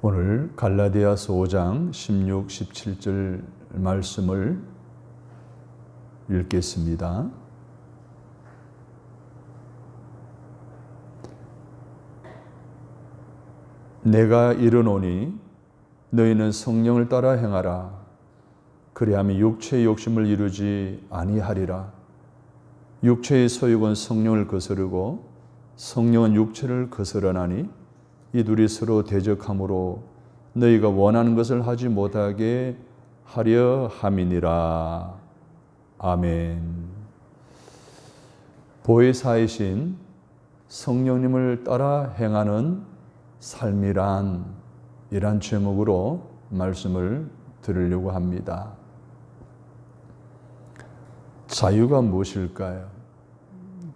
오늘 갈라디아서 5장 16, 17절 말씀을 읽겠습니다. 내가 이르노니 너희는 성령을 따라 행하라. 그리하면 육체의 욕심을 이루지 아니하리라. 육체의 소욕은 성령을 거스르고 성령은 육체를 거스르나니 이 둘이 서로 대적함으로 너희가 원하는 것을 하지 못하게 하려 함이니라. 아멘. 보혜사이신 성령님을 따라 행하는 삶이란 이란 제목으로 말씀을 들으려고 합니다. 자유가 무엇일까요?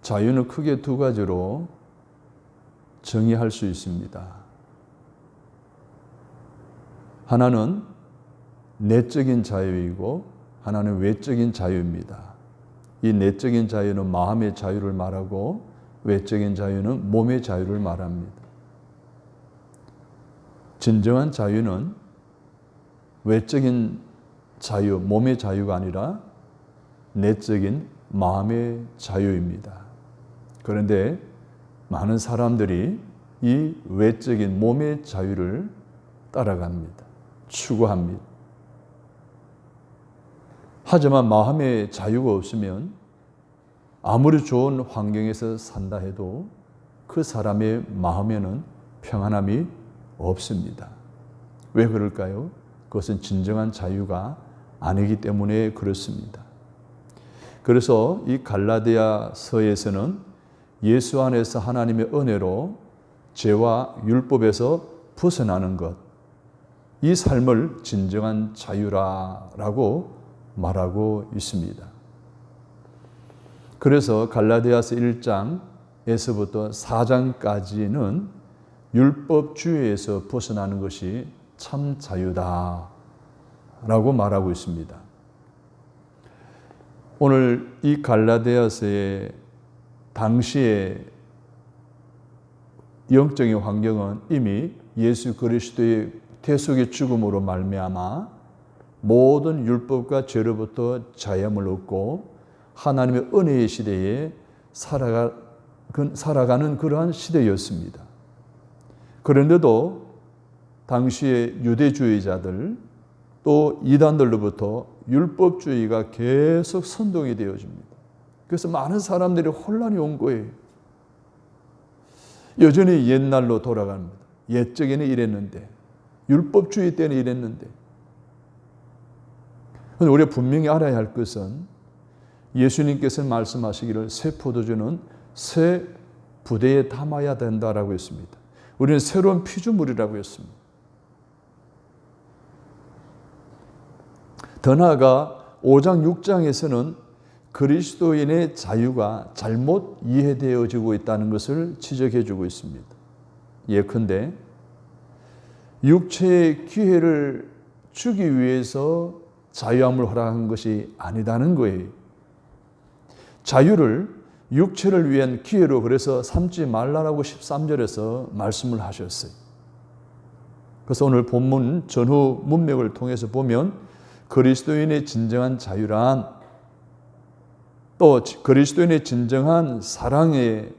자유는 크게 두 가지로 정의할 수 있습니다. 하나는 내적인 자유이고 하나는 외적인 자유입니다. 이 내적인 자유는 마음의 자유를 말하고 외적인 자유는 몸의 자유를 말합니다. 진정한 자유는 외적인 자유, 몸의 자유가 아니라 내적인 마음의 자유입니다. 그런데 많은 사람들이 이 외적인 몸의 자유를 따라갑니다. 추구합니다. 하지만 마음의 자유가 없으면 아무리 좋은 환경에서 산다 해도 그 사람의 마음에는 평안함이 없습니다. 왜 그럴까요? 그것은 진정한 자유가 아니기 때문에 그렇습니다. 그래서 이 갈라디아서에서는 예수 안에서 하나님의 은혜로 죄와 율법에서 벗어나는 것, 이 삶을 진정한 자유라고 말하고 있습니다. 그래서 갈라디아서 1장에서부터 4장까지는 율법주의에서 벗어나는 것이 참 자유다라고 말하고 있습니다. 오늘 이 갈라디아서의 당시의 영적인 환경은 이미 예수 그리스도의 대속의 죽음으로 말미암아 모든 율법과 죄로부터 자유함을 얻고 하나님의 은혜의 시대에 살아가는 그러한 시대였습니다. 그런데도 당시의 유대주의자들 또 이단들로부터 율법주의가 계속 선동이 되어집니다. 그래서 많은 사람들이 혼란이 온 거예요. 여전히 옛날로 돌아갑니다. 옛적에는 이랬는데, 율법주의 때는 이랬는데. 그런데 우리가 분명히 알아야 할 것은 예수님께서 말씀하시기를 새 포도주는 새 부대에 담아야 된다라고 했습니다. 우리는 새로운 피조물이라고 했습니다. 더 나아가 5장, 6장에서는 그리스도인의 자유가 잘못 이해되어지고 있다는 것을 지적해 주고 있습니다. 예컨대 육체의 기회를 주기 위해서 자유함을 허락한 것이 아니다는 거예요. 자유를 육체를 위한 기회로 그래서 삼지 말라라고 13절에서 말씀을 하셨어요. 그래서 오늘 본문 전후 문맥을 통해서 보면 그리스도인의 진정한 자유란 또 그리스도인의 진정한 사랑의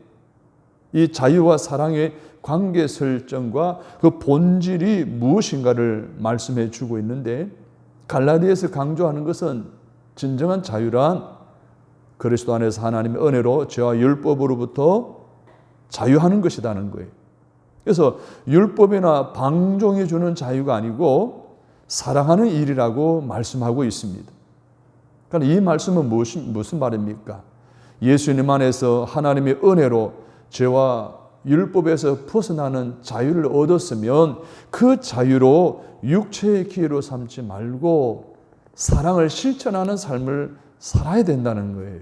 이 자유와 사랑의 관계 설정과 그 본질이 무엇인가를 말씀해 주고 있는데 갈라디아에서 강조하는 것은 진정한 자유란 그리스도 안에서 하나님의 은혜로 죄와 율법으로부터 자유하는 것이라는 거예요. 그래서 율법이나 방종해 주는 자유가 아니고 사랑하는 일이라고 말씀하고 있습니다. 그러니까 이 말씀은 무슨 말입니까? 예수님 안에서 하나님의 은혜로 죄와 율법에서 벗어나는 자유를 얻었으면 그 자유로 육체의 기회로 삼지 말고 사랑을 실천하는 삶을 살아야 된다는 거예요.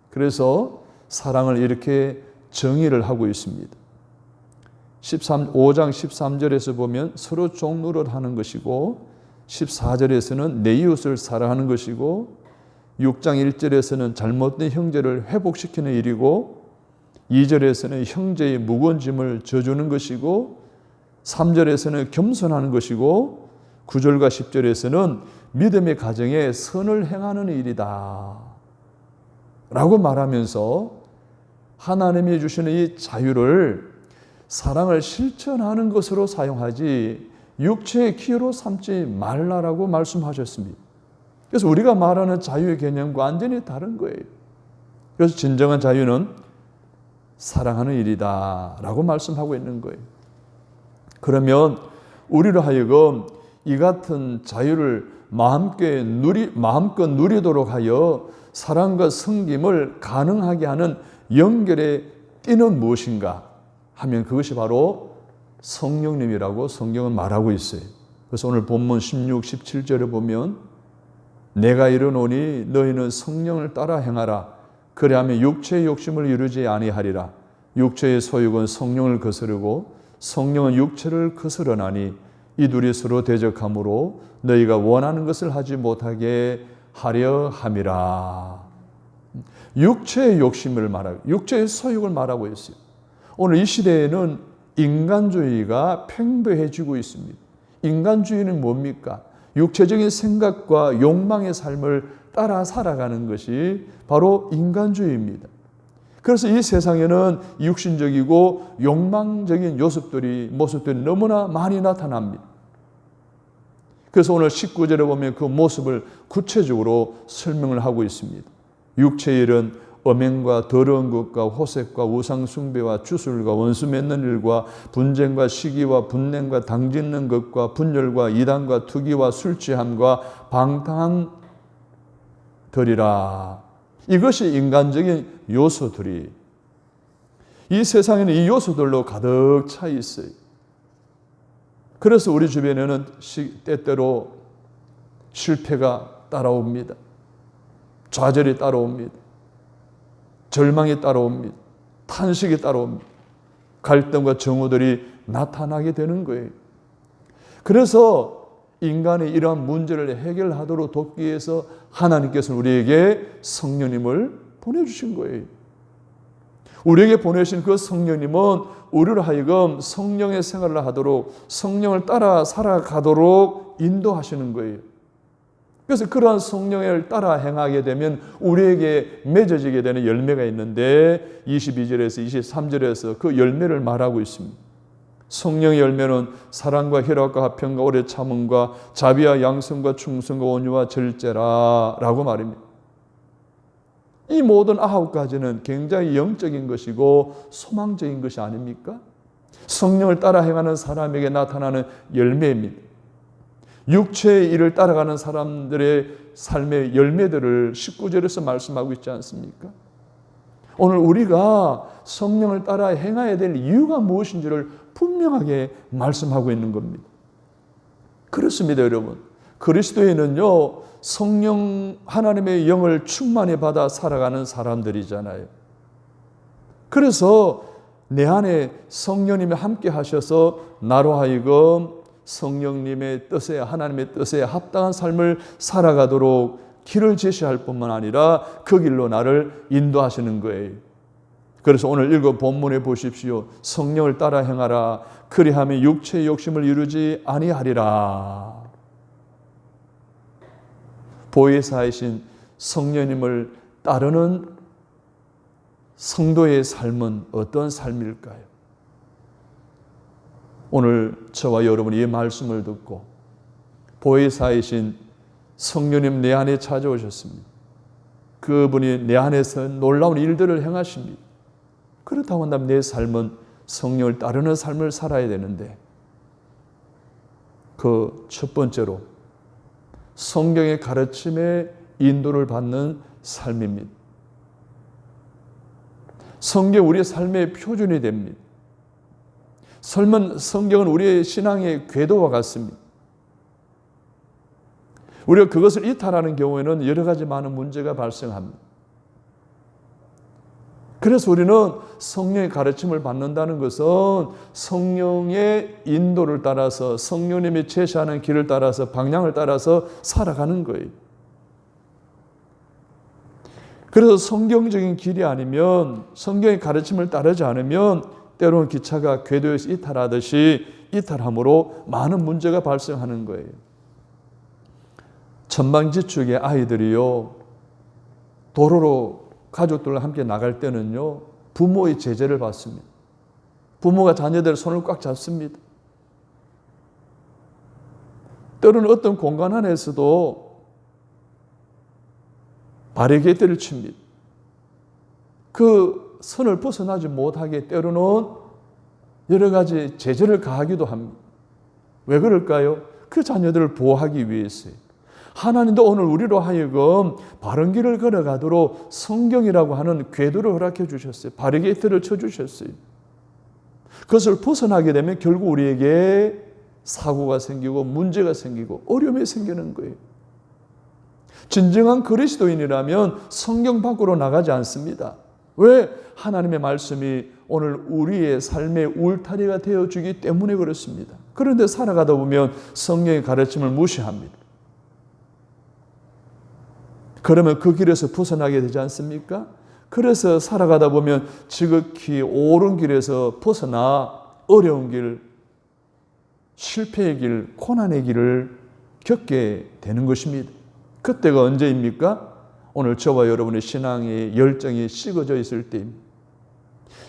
그래서 사랑을 이렇게 정의를 하고 있습니다. 5장 13절에서 보면 서로 종노릇 하는 것이고 14절에서는 내 이웃을 사랑하는 것이고 6장 1절에서는 잘못된 형제를 회복시키는 일이고 2절에서는 형제의 무거운 짐을 져주는 것이고 3절에서는 겸손하는 것이고 9절과 10절에서는 믿음의 가정에 선을 행하는 일이다 라고 말하면서 하나님이 주시는 이 자유를 사랑을 실천하는 것으로 사용하지 육체의 기회로 삼지 말라라고 말씀하셨습니다. 그래서 우리가 말하는 자유의 개념과 완전히 다른 거예요. 그래서 진정한 자유는 사랑하는 일이다 라고 말씀하고 있는 거예요. 그러면 우리로 하여금 이 같은 자유를 마음껏 누리도록 하여 사랑과 섬김을 가능하게 하는 연결의 띠는 무엇인가 하면 그것이 바로 성령님이라고 성경은 말하고 있어요. 그래서 오늘 본문 16, 17절에 보면 내가 이르노니 너희는 성령을 따라 행하라. 그리하면 육체의 욕심을 이루지 아니하리라. 육체의 소욕은 성령을 거스르고 성령은 육체를 거스르나니 이 둘이 서로 대적하므로 너희가 원하는 것을 하지 못하게 하려 함이라. 육체의 욕심을 말하고 육체의 소욕을 말하고 있어요. 오늘 이 시대에는 인간주의가 팽배해지고 있습니다. 인간주의는 뭡니까? 육체적인 생각과 욕망의 삶을 따라 살아가는 것이 바로 인간주의입니다. 그래서 이 세상에는 육신적이고 욕망적인 모습들이 너무나 많이 나타납니다. 그래서 오늘 19절에 보면 그 모습을 구체적으로 설명을 하고 있습니다. 육체의 일은 음행과 더러운 것과 호색과 우상 숭배와 주술과 원수 맺는 일과 분쟁과 시기와 분냉과 당짓는 것과 분열과 이단과 투기와 술 취함과 방탕함들이라. 이것이 인간적인 요소들이 이 세상에는 이 요소들로 가득 차 있어요. 그래서 우리 주변에는 때때로 실패가 따라옵니다. 좌절이 따라옵니다. 절망이 따라옵니다. 탄식이 따라옵니다. 갈등과 정오들이 나타나게 되는 거예요. 그래서 인간이 이러한 문제를 해결하도록 돕기 위해서 하나님께서 우리에게 성령님을 보내주신 거예요. 우리에게 보내신 그 성령님은 우리로 하여금 성령의 생활을 하도록 성령을 따라 살아가도록 인도하시는 거예요. 그래서 그러한 성령을 따라 행하게 되면 우리에게 맺어지게 되는 열매가 있는데 22절에서 23절에서 그 열매를 말하고 있습니다. 성령의 열매는 사랑과 희락과 화평과 오래 참음과 자비와 양성과 충성과 온유와 절제라 라고 말입니다. 이 모든 9가지는 굉장히 영적인 것이고 소망적인 것이 아닙니까? 성령을 따라 행하는 사람에게 나타나는 열매입니다. 육체의 일을 따라가는 사람들의 삶의 열매들을 19절에서 말씀하고 있지 않습니까? 오늘 우리가 성령을 따라 행해야 될 이유가 무엇인지를 분명하게 말씀하고 있는 겁니다. 그렇습니다, 여러분. 그리스도인은요, 성령 하나님의 영을 충만히 받아 살아가는 사람들이잖아요. 그래서 내 안에 성령님이 함께 하셔서 나로 하여금 성령님의 뜻에, 하나님의 뜻에 합당한 삶을 살아가도록 길을 제시할 뿐만 아니라 그 길로 나를 인도하시는 거예요. 그래서 오늘 읽어 본문에 보십시오. 성령을 따라 행하라. 그리하면 육체의 욕심을 이루지 아니하리라. 보혜사이신 성령님을 따르는 성도의 삶은 어떤 삶일까요? 오늘 저와 여러분이 이 말씀을 듣고 보혜사이신 성령님 내 안에 찾아오셨습니다. 그분이 내 안에서 놀라운 일들을 행하십니다. 그렇다고 한다면 내 삶은 성령을 따르는 삶을 살아야 되는데 그 첫 번째로 성경의 가르침에 인도를 받는 삶입니다. 성경 우리의 삶의 표준이 됩니다. 성경은 우리의 신앙의 궤도와 같습니다. 우리가 그것을 이탈하는 경우에는 여러 가지 많은 문제가 발생합니다. 그래서 우리는 성령의 가르침을 받는다는 것은 성령의 인도를 따라서 성령님이 제시하는 길을 따라서 방향을 따라서 살아가는 거예요. 그래서 성경적인 길이 아니면 성경의 가르침을 따르지 않으면 때로는 기차가 궤도에서 이탈하듯이 이탈함으로 많은 문제가 발생하는 거예요. 천방지축의 아이들이요, 도로로 가족들과 함께 나갈 때는요, 부모의 제재를 받습니다. 부모가 자녀들의 손을 꽉 잡습니다. 때로는 어떤 공간 안에서도 바리게이트를 칩니다. 그 선을 벗어나지 못하게 때로는 여러 가지 제재를 가하기도 합니다. 왜 그럴까요? 그 자녀들을 보호하기 위해서요. 하나님도 오늘 우리로 하여금 바른 길을 걸어가도록 성경이라고 하는 궤도를 허락해 주셨어요. 바리게이트를 쳐주셨어요. 그것을 벗어나게 되면 결국 우리에게 사고가 생기고 문제가 생기고 어려움이 생기는 거예요. 진정한 그리스도인이라면 성경 밖으로 나가지 않습니다. 왜? 하나님의 말씀이 오늘 우리의 삶의 울타리가 되어주기 때문에 그렇습니다. 그런데 살아가다 보면 성경의 가르침을 무시합니다. 그러면 그 길에서 벗어나게 되지 않습니까? 그래서 살아가다 보면 지극히 옳은 길에서 벗어나 어려운 길, 실패의 길, 고난의 길을 겪게 되는 것입니다. 그때가 언제입니까? 오늘 저와 여러분의 신앙의 열정이 식어져 있을 때입니다.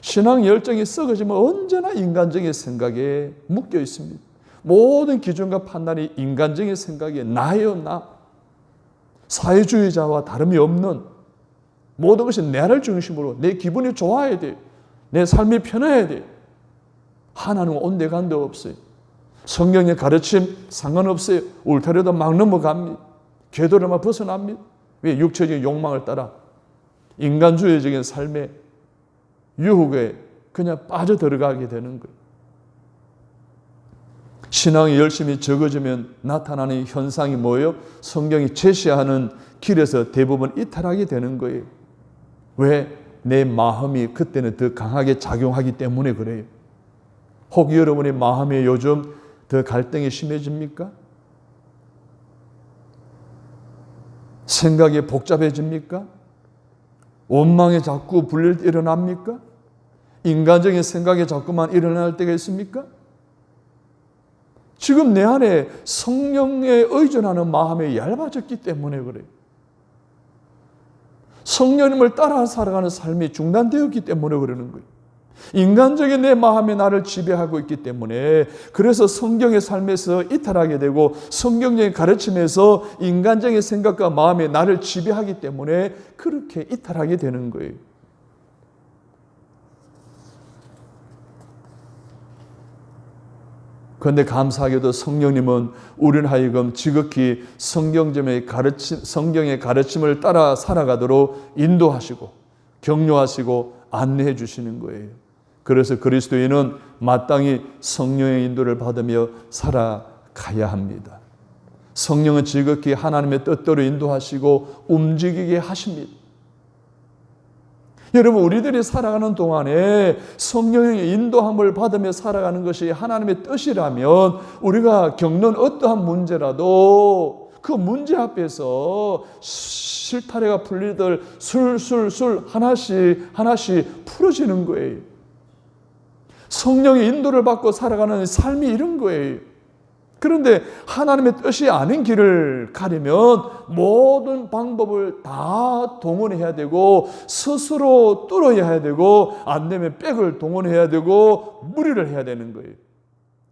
신앙 열정이 썩어지면 언제나 인간적인 생각에 묶여 있습니다. 모든 기준과 판단이 인간적인 생각에 나예요, 나. 사회주의자와 다름이 없는 모든 것이 나를 중심으로 내 기분이 좋아야 돼. 내 삶이 편해야 돼. 하나님은 온데간데 없어요. 성경의 가르침 상관없어요. 울타리도 막 넘어갑니다. 궤도를만 벗어납니다. 왜? 육체적인 욕망을 따라 인간주의적인 삶의 유혹에 그냥 빠져들어가게 되는 거예요. 신앙이 열심히 적어지면 나타나는 현상이 뭐예요? 성경이 제시하는 길에서 대부분 이탈하게 되는 거예요. 왜? 내 마음이 그때는 더 강하게 작용하기 때문에 그래요. 혹 여러분의 마음에 요즘 더 갈등이 심해집니까? 생각이 복잡해집니까? 원망이 자꾸 불릴 때 일어납니까? 인간적인 생각이 자꾸만 일어날 때가 있습니까? 지금 내 안에 성령에 의존하는 마음이 얇아졌기 때문에 그래요. 성령님을 따라 살아가는 삶이 중단되었기 때문에 그러는 거예요. 인간적인 내 마음이 나를 지배하고 있기 때문에 그래서 성경의 삶에서 이탈하게 되고 성경적인 가르침에서 인간적인 생각과 마음이 나를 지배하기 때문에 그렇게 이탈하게 되는 거예요. 그런데 감사하게도 성령님은 우리는 하여금 지극히 성경의 가르침을 따라 살아가도록 인도하시고 격려하시고 안내해 주시는 거예요. 그래서 그리스도인은 마땅히 성령의 인도를 받으며 살아가야 합니다. 성령은 지극히 하나님의 뜻대로 인도하시고 움직이게 하십니다. 여러분, 우리들이 살아가는 동안에 성령의 인도함을 받으며 살아가는 것이 하나님의 뜻이라면 우리가 겪는 어떠한 문제라도 그 문제 앞에서 실타래가 풀리듯 술술술 하나씩 풀어지는 거예요. 성령의 인도를 받고 살아가는 삶이 이런 거예요. 그런데 하나님의 뜻이 아닌 길을 가려면 모든 방법을 다 동원해야 되고 스스로 뚫어야 해야 되고 안 되면 백을 동원해야 되고 무리를 해야 되는 거예요.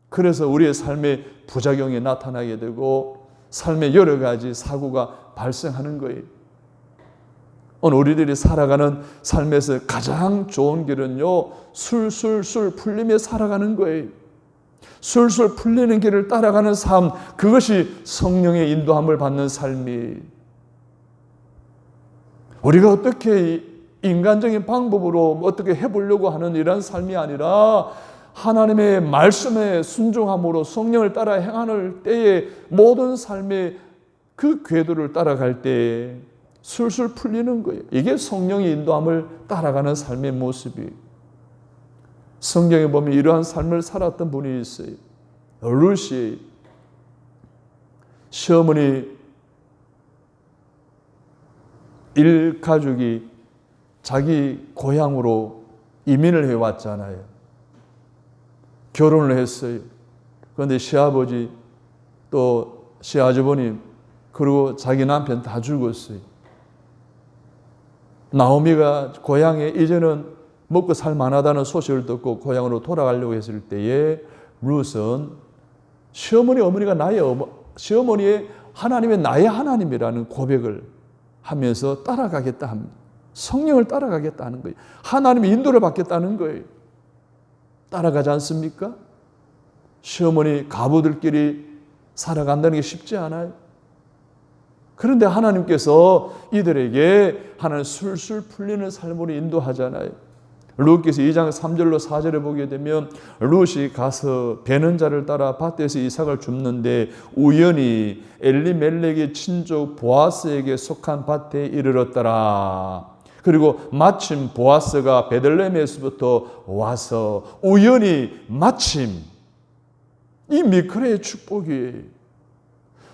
그래서 우리의 삶에 부작용이 나타나게 되고 삶에 여러 가지 사고가 발생하는 거예요. 오늘 우리들이 살아가는 삶에서 가장 좋은 길은요, 술술술 풀리며 살아가는 거예요. 술술 풀리는 길을 따라가는 삶, 그것이 성령의 인도함을 받는 삶이. 우리가 어떻게 인간적인 방법으로 어떻게 해보려고 하는 이런 삶이 아니라 하나님의 말씀에 순종함으로 성령을 따라 행하는 때에 모든 삶의 그 궤도를 따라갈 때에 술술 풀리는 거예요. 이게 성령의 인도함을 따라가는 삶의 모습이에요. 성경에 보면 이러한 삶을 살았던 분이 있어요. 루시, 시어머니 일가족이 자기 고향으로 이민을 해왔잖아요. 결혼을 했어요. 그런데 시아버지 또 시아주버님 그리고 자기 남편 다 죽었어요. 나오미가 고향에 이제는 먹고 살 만하다는 소식을 듣고 고향으로 돌아가려고 했을 때에 룻은 시어머니 어머니가 시어머니의 하나님의 나의 하나님이라는 고백을 하면서 따라가겠다 합니다. 성령을 따라가겠다는 거예요. 하나님의 인도를 받겠다는 거예요. 따라가지 않습니까? 시어머니 가부들끼리 살아간다는 게 쉽지 않아요. 그런데 하나님께서 이들에게 하나님 술술 풀리는 삶으로 인도하잖아요. 룻기서 2장 3절로 4절에 보게 되면 룻이 가서 베는 자를 따라 밭에서 이삭을 줍는데 우연히 엘리멜렉의 친족 보아스에게 속한 밭에 이르렀더라. 그리고 마침 보아스가 베들레헴에서부터 와서 우연히 마침 이 미크라의 축복이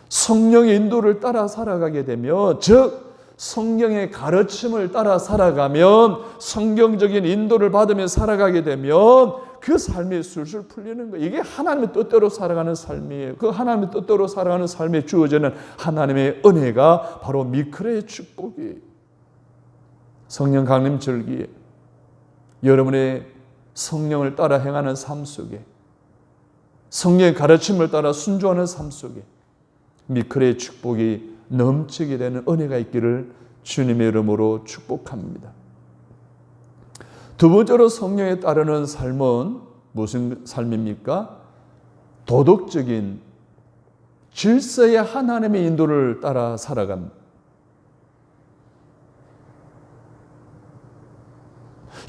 성령의 인도를 따라 살아가게 되면, 즉 성령의 가르침을 따라 살아가면, 성경적인 인도를 받으며 살아가게 되면 그 삶이 술술 풀리는 거예요. 이게 하나님의 뜻대로 살아가는 삶이에요. 그 하나님의 뜻대로 살아가는 삶에 주어지는 하나님의 은혜가 바로 미크라의 축복이에요. 성령 강림 절기에 여러분의 성령을 따라 행하는 삶 속에, 성령의 가르침을 따라 순종하는 삶 속에 미크라의 축복이 넘치게 되는 은혜가 있기를 주님의 이름으로 축복합니다. 두 번째로 성령에 따르는 삶은 무슨 삶입니까? 도덕적인 질서의 하나님의 인도를 따라 살아갑니다.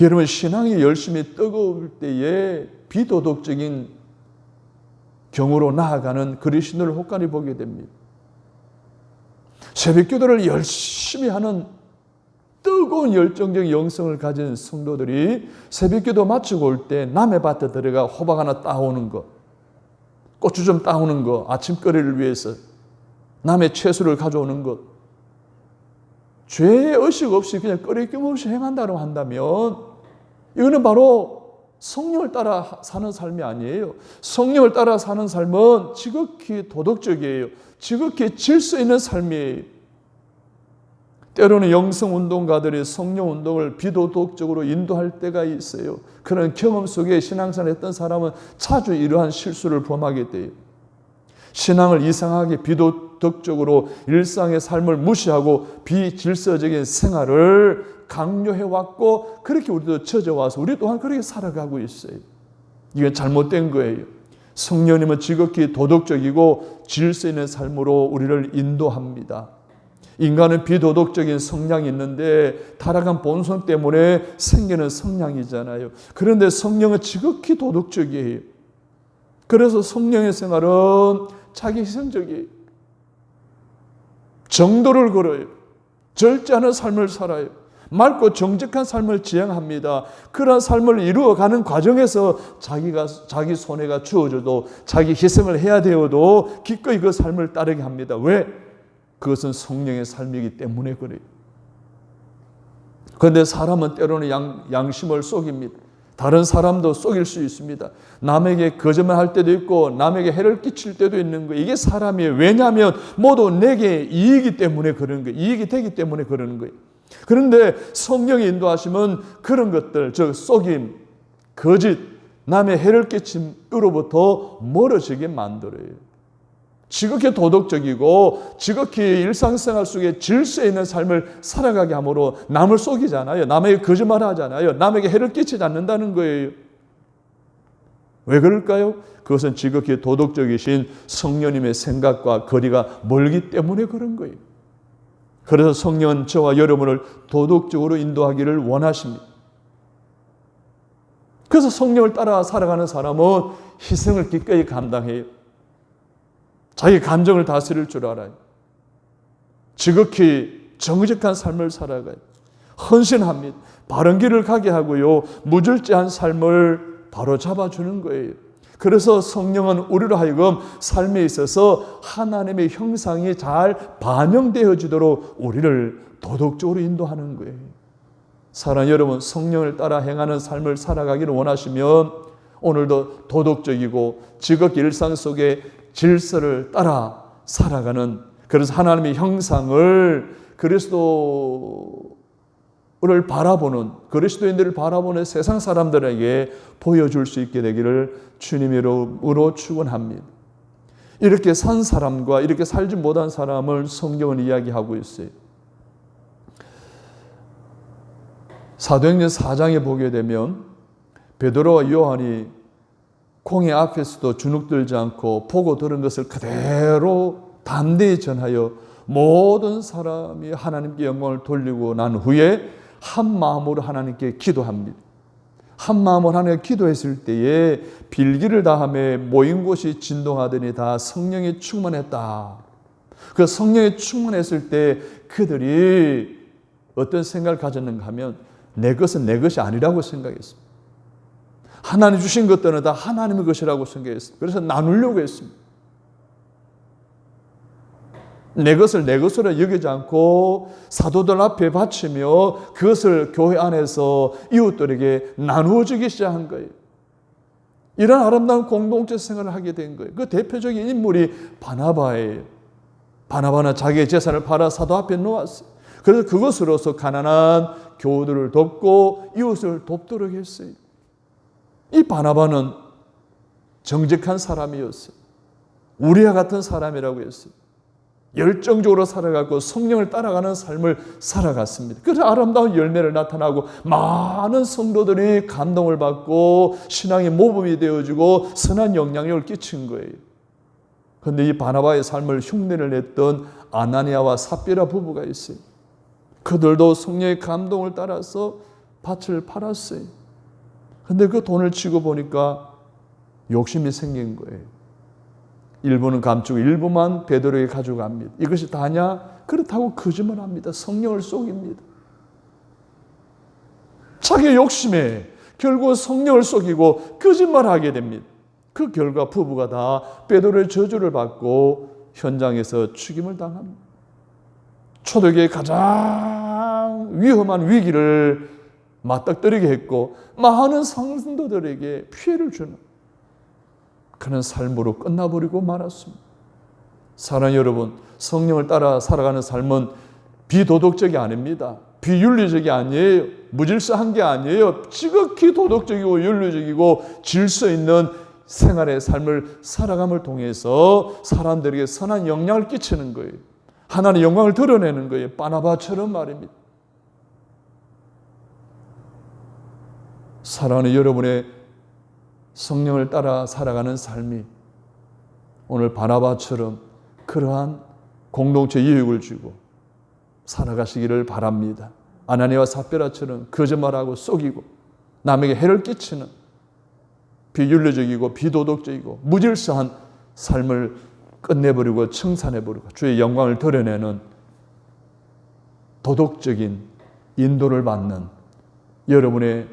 여러분, 신앙이 열심히 뜨거울 때에 비도덕적인 경우로 나아가는 그리스도인을 혹간히 보게 됩니다. 새벽 기도를 열심히 하는 뜨거운 열정적 영성을 가진 성도들이 새벽 기도 마치고 올 때 남의 밭에 들어가 호박 하나 따오는 것, 고추 좀 따오는 것, 아침거리를 위해서 남의 채소를 가져오는 것, 죄의 의식 없이 그냥 꺼리낌 없이 행한다고 한다면 이거는 바로 성령을 따라 사는 삶이 아니에요. 성령을 따라 사는 삶은 지극히 도덕적이에요. 지극히 질서 있는 삶이에요. 때로는 영성운동가들이 성령운동을 비도덕적으로 인도할 때가 있어요. 그런 경험 속에 신앙생활을 했던 사람은 자주 이러한 실수를 범하게 돼요. 신앙을 이상하게 비도덕적으로 일상의 삶을 무시하고 비질서적인 생활을 강요해왔고, 그렇게 우리도 젖어와서 우리 또한 그렇게 살아가고 있어요. 이게 잘못된 거예요. 성령님은 지극히 도덕적이고 질서 있는 삶으로 우리를 인도합니다. 인간은 비도덕적인 성향이 있는데 타락한 본성 때문에 생기는 성향이잖아요. 그런데 성령은 지극히 도덕적이에요. 그래서 성령의 생활은 자기 희생적이에요. 정도를 걸어요. 절제하는 삶을 살아요. 맑고 정직한 삶을 지향합니다. 그런 삶을 이루어가는 과정에서 자기 손해가 주어져도, 자기 희생을 해야 되어도 기꺼이 그 삶을 따르게 합니다. 왜? 그것은 성령의 삶이기 때문에 그래요. 그런데 사람은 때로는 양심을 속입니다. 다른 사람도 속일 수 있습니다. 남에게 거짓말할 때도 있고 남에게 해를 끼칠 때도 있는 거예요. 이게 사람이에요. 왜냐하면 모두 내게 이익이 때문에 그러는 거예요. 이익이 되기 때문에 그러는 거예요. 그런데 성령이 인도하시면 그런 것들, 즉 속임, 거짓, 남의 해를 끼침으로부터 멀어지게 만들어요. 지극히 도덕적이고 지극히 일상생활 속에 질서 있는 삶을 살아가게 함으로 남을 속이잖아요. 남에게 거짓말하잖아요. 남에게 해를 끼치지 않는다는 거예요. 왜 그럴까요? 그것은 지극히 도덕적이신 성령님의 생각과 거리가 멀기 때문에 그런 거예요. 그래서 성령은 저와 여러분을 도덕적으로 인도하기를 원하십니다. 그래서 성령을 따라 살아가는 사람은 희생을 기꺼이 감당해요. 자기 감정을 다스릴 줄 알아요. 지극히 정직한 삶을 살아가요. 헌신합니다. 바른 길을 가게 하고요. 무절제한 삶을 바로 잡아주는 거예요. 그래서 성령은 우리로 하여금 삶에 있어서 하나님의 형상이 잘 반영되어지도록 우리를 도덕적으로 인도하는 거예요. 사랑하는 여러분, 성령을 따라 행하는 삶을 살아가기를 원하시면 오늘도 도덕적이고 지극히 일상 속의 질서를 따라 살아가는, 그래서 하나님의 형상을 그리스도를 바라보는, 그리스도인들을 바라보는 세상 사람들에게 보여줄 수 있게 되기를 주님의 이름으로 축원합니다. 이렇게 산 사람과 이렇게 살지 못한 사람을 성경은 이야기하고 있어요. 사도행전 4장에 보게 되면 베드로와 요한이 공회 앞에서도 주눅들지 않고 보고 들은 것을 그대로 담대히 전하여 모든 사람이 하나님께 영광을 돌리고 난 후에 한 마음으로 하나님께 기도합니다. 한 마음으로 하나님께 기도했을 때에 빌기를 다하며 모인 곳이 진동하더니 다 성령이 충만했다. 그 성령이 충만했을 때 그들이 어떤 생각을 가졌는가 하면 내 것은 내 것이 아니라고 생각했습니다. 하나님 주신 것들은 다 하나님의 것이라고 생각했습니다. 그래서 나누려고 했습니다. 내 것을 내 것으로 여기지 않고 사도들 앞에 바치며 그것을 교회 안에서 이웃들에게 나누어주기 시작한 거예요. 이런 아름다운 공동체 생활을 하게 된 거예요. 그 대표적인 인물이 바나바예요. 바나바는 자기의 재산을 팔아 사도 앞에 놓았어요. 그래서 그것으로서 가난한 교우들을 돕고 이웃을 돕도록 했어요. 이 바나바는 정직한 사람이었어요. 우리와 같은 사람이라고 했어요. 열정적으로 살아가고 성령을 따라가는 삶을 살아갔습니다. 그래서 아름다운 열매를 나타나고 많은 성도들이 감동을 받고 신앙의 모범이 되어주고 선한 영향력을 끼친 거예요. 그런데 이 바나바의 삶을 흉내를 냈던 아나니아와 삽비라 부부가 있어요. 그들도 성령의 감동을 따라서 밭을 팔았어요. 그런데 그 돈을 치고 보니까 욕심이 생긴 거예요. 일부는 감추고 일부만 베드로에게 가져갑니다. 이것이 다냐? 그렇다고 거짓말합니다. 성령을 속입니다. 자기의 욕심에 결국 성령을 속이고 거짓말하게 됩니다. 그 결과 부부가 다 베드로의 저주를 받고 현장에서 죽임을 당합니다. 초대교회의 가장 위험한 위기를 맞닥뜨리게 했고 많은 성도들에게 피해를 주는 그런 삶으로 끝나버리고 말았습니다. 사랑하는 여러분, 성령을 따라 살아가는 삶은 비도덕적이 아닙니다. 비윤리적이 아니에요. 무질서한 게 아니에요. 지극히 도덕적이고 윤리적이고 질서 있는 생활의 삶을 살아감을 통해서 사람들에게 선한 영향을 끼치는 거예요. 하나님의 영광을 드러내는 거예요. 바나바처럼 말입니다. 사랑하는 여러분의 성령을 따라 살아가는 삶이 오늘 바나바처럼 그러한 공동체 유익을 주고 살아가시기를 바랍니다. 아나니아와 삽비라처럼 거짓말하고 속이고 남에게 해를 끼치는 비윤리적이고 비도덕적이고 무질서한 삶을 끝내버리고 청산해버리고 주의 영광을 드러내는 도덕적인 인도를 받는 여러분의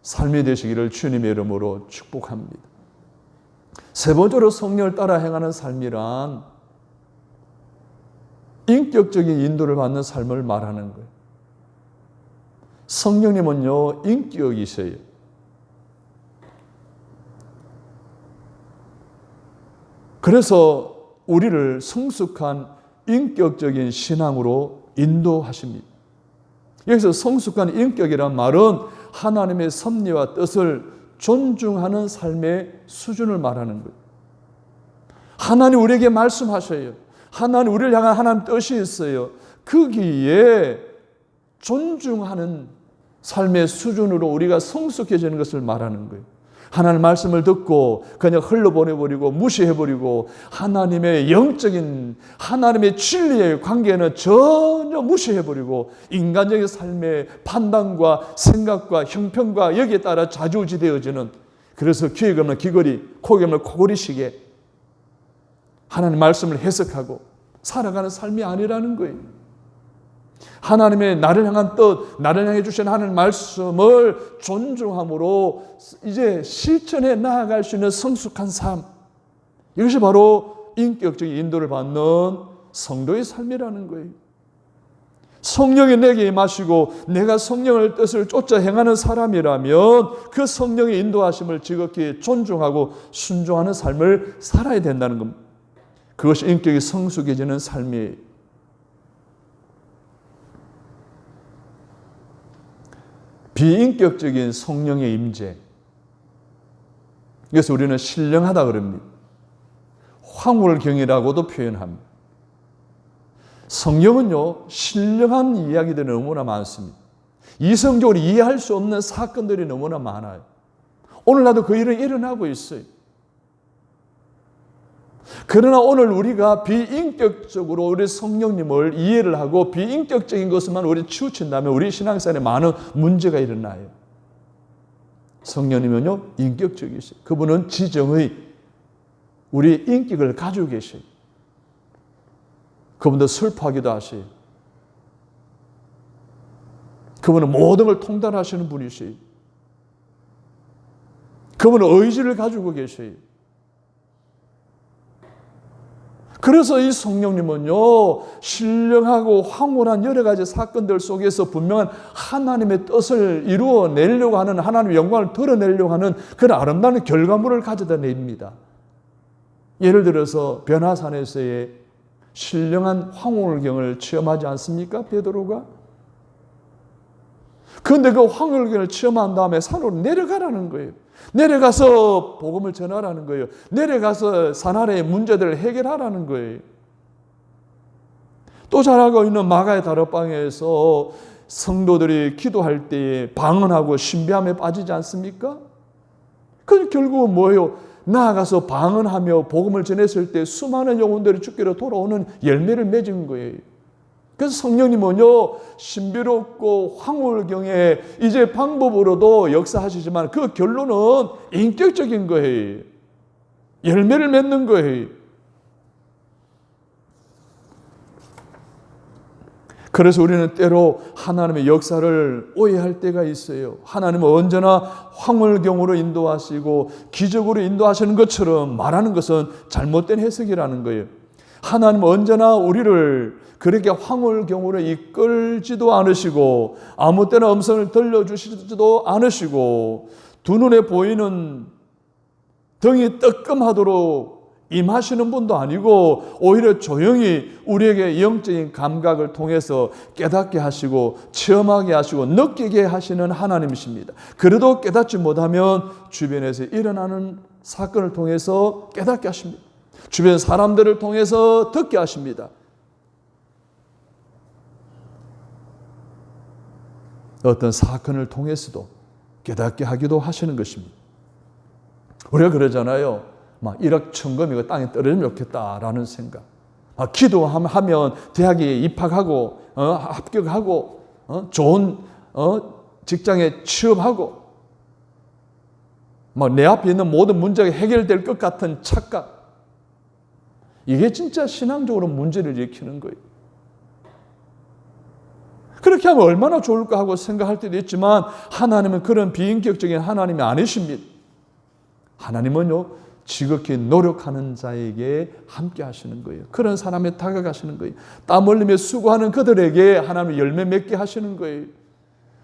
삶이 되시기를 주님의 이름으로 축복합니다. 세 번째로 성령을 따라 행하는 삶이란 인격적인 인도를 받는 삶을 말하는 거예요. 성령님은요, 인격이세요. 그래서 우리를 성숙한 인격적인 신앙으로 인도하십니다. 여기서 성숙한 인격이란 말은 하나님의 섭리와 뜻을 존중하는 삶의 수준을 말하는 거예요. 하나님 우리에게 말씀하셔요. 하나님 우리를 향한 하나님 뜻이 있어요. 거기에 존중하는 삶의 수준으로 우리가 성숙해지는 것을 말하는 거예요. 하나님 말씀을 듣고 그냥 흘러보내버리고 무시해버리고 하나님의 영적인 하나님의 진리의 관계는 전혀 무시해버리고 인간적인 삶의 판단과 생각과 형평과 여기에 따라 좌지우지되어지는, 그래서 귀에 없는 귀걸이, 코에 없는 코걸이식에 하나님 말씀을 해석하고 살아가는 삶이 아니라는 거예요. 하나님의 나를 향한 뜻, 나를 향해 주신 하나님 말씀을 존중함으로 이제 실천해 나아갈 수 있는 성숙한 삶, 이것이 바로 인격적인 인도를 받는 성도의 삶이라는 거예요. 성령이 내게 임하시고 내가 성령의 뜻을 쫓아 행하는 사람이라면 그 성령의 인도하심을 지극히 존중하고 순종하는 삶을 살아야 된다는 겁니다. 그것이 인격이 성숙해지는 삶이에요. 비인격적인 성령의 임재, 그래서 우리는 신령하다 그럽니다. 황홀경이라고도 표현합니다. 성경은요, 신령한 이야기들이 너무나 많습니다. 이성적으로 이해할 수 없는 사건들이 너무나 많아요. 오늘날도 그 일은 일어나고 있어요. 그러나 오늘 우리가 비인격적으로 우리 성령님을 이해를 하고 비인격적인 것만 우리 치우친다면 우리 신앙생활에 많은 문제가 일어나요. 성령님은요, 인격적이세요. 그분은 지정의 우리 인격을 가지고 계셔요. 그분도 슬퍼하기도 하세요. 그분은 모든 걸 통달하시는 분이세요. 그분은 의지를 가지고 계셔요. 그래서 이 성령님은요, 신령하고 황홀한 여러 가지 사건들 속에서 분명한 하나님의 뜻을 이루어내려고 하는, 하나님의 영광을 드러내려고 하는 그런 아름다운 결과물을 가져다 냅니다. 예를 들어서 변화산에서의 신령한 황홀경을 체험하지 않습니까? 베드로가? 그런데 그 황홀경을 체험한 다음에 산으로 내려가라는 거예요. 내려가서 복음을 전하라는 거예요. 내려가서 산 아래의 문제들을 해결하라는 거예요. 또 잘 알고 있는 마가의 다락방에서 성도들이 기도할 때에 방언하고 신비함에 빠지지 않습니까? 그 결국은 뭐예요? 나아가서 방언하며 복음을 전했을 때 수많은 영혼들이 주께로 돌아오는 열매를 맺은 거예요. 그래서 성령님은요, 신비롭고 황홀경에 이제 방법으로도 역사하시지만 그 결론은 인격적인 거예요. 열매를 맺는 거예요. 그래서 우리는 때로 하나님의 역사를 오해할 때가 있어요. 하나님은 언제나 황홀경으로 인도하시고 기적으로 인도하시는 것처럼 말하는 것은 잘못된 해석이라는 거예요. 하나님은 언제나 우리를 그렇게 황홀경으로 이끌지도 않으시고 아무 때나 음성을 들려주시지도 않으시고 두 눈에 보이는 등이 뜨끔하도록 임하시는 분도 아니고 오히려 조용히 우리에게 영적인 감각을 통해서 깨닫게 하시고 체험하게 하시고 느끼게 하시는 하나님이십니다. 그래도 깨닫지 못하면 주변에서 일어나는 사건을 통해서 깨닫게 하십니다. 주변 사람들을 통해서 듣게 하십니다. 어떤 사건을 통해서도 깨닫게 하기도 하시는 것입니다. 우리가 그러잖아요. 막 1억 천금이고 땅에 떨어지면 좋겠다라는 생각. 기도하면 대학에 입학하고 합격하고 좋은 직장에 취업하고 내 앞에 있는 모든 문제가 해결될 것 같은 착각. 이게 진짜 신앙적으로 문제를 일으키는 거예요. 그렇게 하면 얼마나 좋을까 하고 생각할 때도 있지만 하나님은 그런 비인격적인 하나님이 아니십니다. 하나님은요, 지극히 노력하는 자에게 함께 하시는 거예요. 그런 사람에 다가가시는 거예요. 땀 흘리며 수고하는 그들에게 하나님의 열매 맺게 하시는 거예요.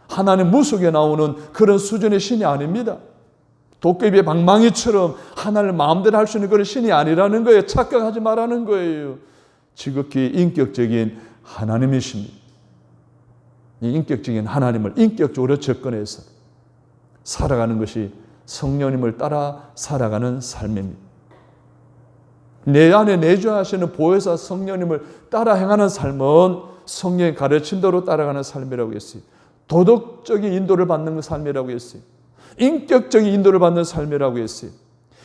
하나님 무속에 나오는 그런 수준의 신이 아닙니다. 도깨비의 방망이처럼 하나님을 마음대로 할 수 있는 그런 신이 아니라는 거예요. 착각하지 말라는 거예요. 지극히 인격적인 하나님이십니다. 이 인격적인 하나님을 인격적으로 접근해서 살아가는 것이 성령님을 따라 살아가는 삶입니다. 내 안에 내주하시는 보혜사 성령님을 따라 행하는 삶은 성령의 가르침대로 따라가는 삶이라고 했어요. 도덕적인 인도를 받는 삶이라고 했어요. 인격적인 인도를 받는 삶이라고 했어요.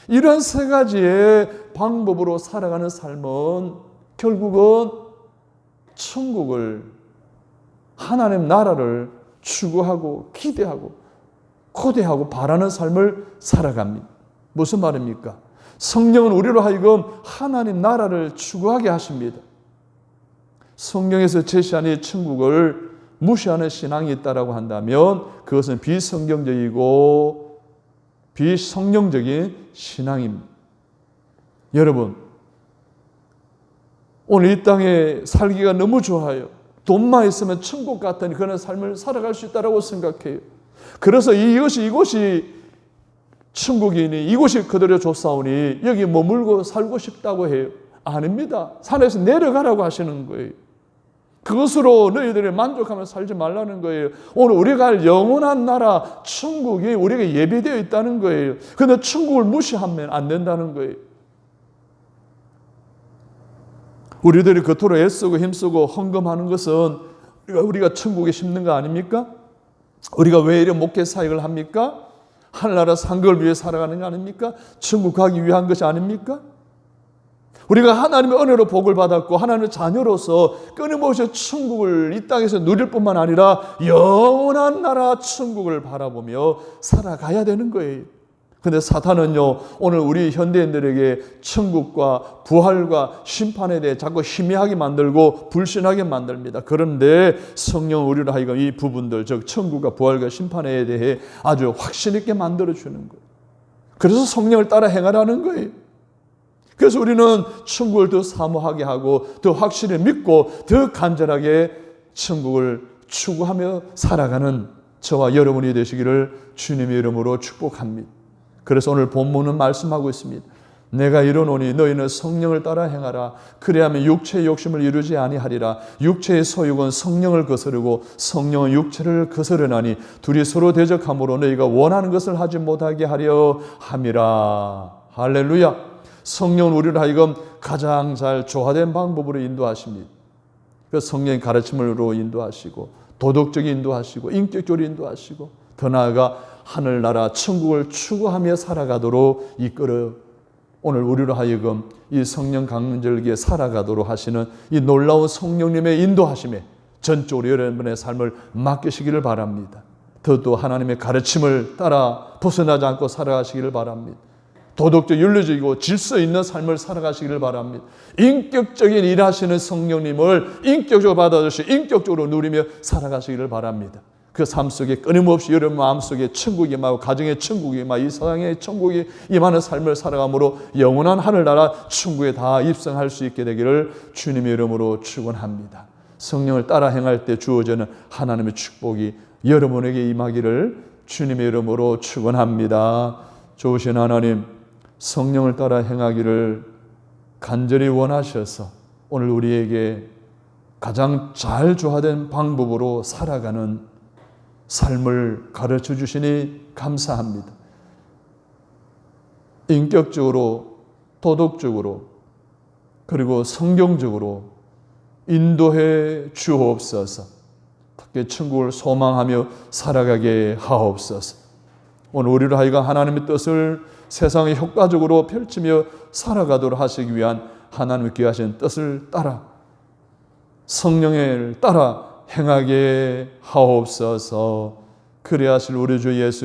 이러한 세 가지의 방법으로 살아가는 삶은 결국은 천국을, 하나님 나라를 추구하고 기대하고 고대하고 바라는 삶을 살아갑니다. 무슨 말입니까? 성령은 우리로 하여금 하나님 나라를 추구하게 하십니다. 성령에서 제시한 이 천국을 무시하는 신앙이 있다고 한다면 그것은 비성경적이고 비성령적인 신앙입니다. 여러분, 오늘 이 땅에 살기가 너무 좋아요. 돈만 있으면 천국 같은 그런 삶을 살아갈 수 있다고 생각해요. 그래서 이곳이 천국이니 이곳이 그들의 조사오니 여기 머물고 살고 싶다고 해요. 아닙니다. 산에서 내려가라고 하시는 거예요. 그것으로 너희들이 만족하며 살지 말라는 거예요. 오늘 우리가 할 영원한 나라 천국이 우리에게 예비되어 있다는 거예요. 그런데 천국을 무시하면 안 된다는 거예요. 우리들이 그토록 애쓰고 힘쓰고 헌금하는 것은 우리가 천국에 심는 거 아닙니까? 우리가 왜 이런 목회 사역을 합니까? 하늘나라 상급을 위해 살아가는 거 아닙니까? 천국 가기 위한 것이 아닙니까? 우리가 하나님의 은혜로 복을 받았고 하나님의 자녀로서 끊임없이 천국을 이 땅에서 누릴 뿐만 아니라 영원한 나라 천국을 바라보며 살아가야 되는 거예요. 그런데 사탄은요, 오늘 우리 현대인들에게 천국과 부활과 심판에 대해 자꾸 희미하게 만들고 불신하게 만듭니다. 그런데 성령 우리를 하여금 이 부분들, 즉 천국과 부활과 심판에 대해 아주 확신 있게 만들어주는 거예요. 그래서 성령을 따라 행하라는 거예요. 그래서 우리는 천국을 더 사모하게 하고 더 확실히 믿고 더 간절하게 천국을 추구하며 살아가는 저와 여러분이 되시기를 주님의 이름으로 축복합니다. 그래서 오늘 본문은 말씀하고 있습니다. 내가 이르노니 너희는 성령을 따라 행하라. 그래야면 육체의 욕심을 이루지 아니하리라. 육체의 소욕은 성령을 거스르고 성령은 육체를 거스르나니 둘이 서로 대적함으로 너희가 원하는 것을 하지 못하게 하려 함이라. 할렐루야. 성령은 우리를 하여금 가장 잘 조화된 방법으로 인도하십니다. 그 성령의 가르침으로 인도하시고 도덕적인 인도하시고 인격적으로 인도하시고 더 나아가 하늘나라 천국을 추구하며 살아가도록 이끌어 오늘 우리로 하여금 이 성령 강절기에 살아가도록 하시는 이 놀라운 성령님의 인도하심에 전적으로 여러분의 삶을 맡기시기를 바랍니다. 또 하나님의 가르침을 따라 벗어나지 않고 살아가시기를 바랍니다. 도덕적, 윤리적이고 질서 있는 삶을 살아가시기를 바랍니다. 인격적인 일하시는 성령님을 인격적으로 받아주시 인격적으로 누리며 살아가시기를 바랍니다. 그 삶 속에 끊임없이 여러분 마음속에 천국이 임하고 가정의 천국이 임하고 이 세상의 천국이 임하는 삶을 살아감으로 영원한 하늘나라 천국에 다 입성할 수 있게 되기를 주님의 이름으로 축원합니다. 성령을 따라 행할 때 주어지는 하나님의 축복이 여러분에게 임하기를 주님의 이름으로 축원합니다. 좋으신 하나님, 성령을 따라 행하기를 간절히 원하셔서 오늘 우리에게 가장 잘 조화된 방법으로 살아가는 삶을 가르쳐 주시니 감사합니다. 인격적으로, 도덕적으로, 그리고 성경적으로 인도해 주옵소서. 특히 천국을 소망하며 살아가게 하옵소서. 오늘 우리를 하여금 하나님의 뜻을 세상에 효과적으로 펼치며 살아가도록 하시기 위한 하나님의 귀하신 뜻을 따라 성령을 따라 행하게 하옵소서. 그리하실 우리 주 예수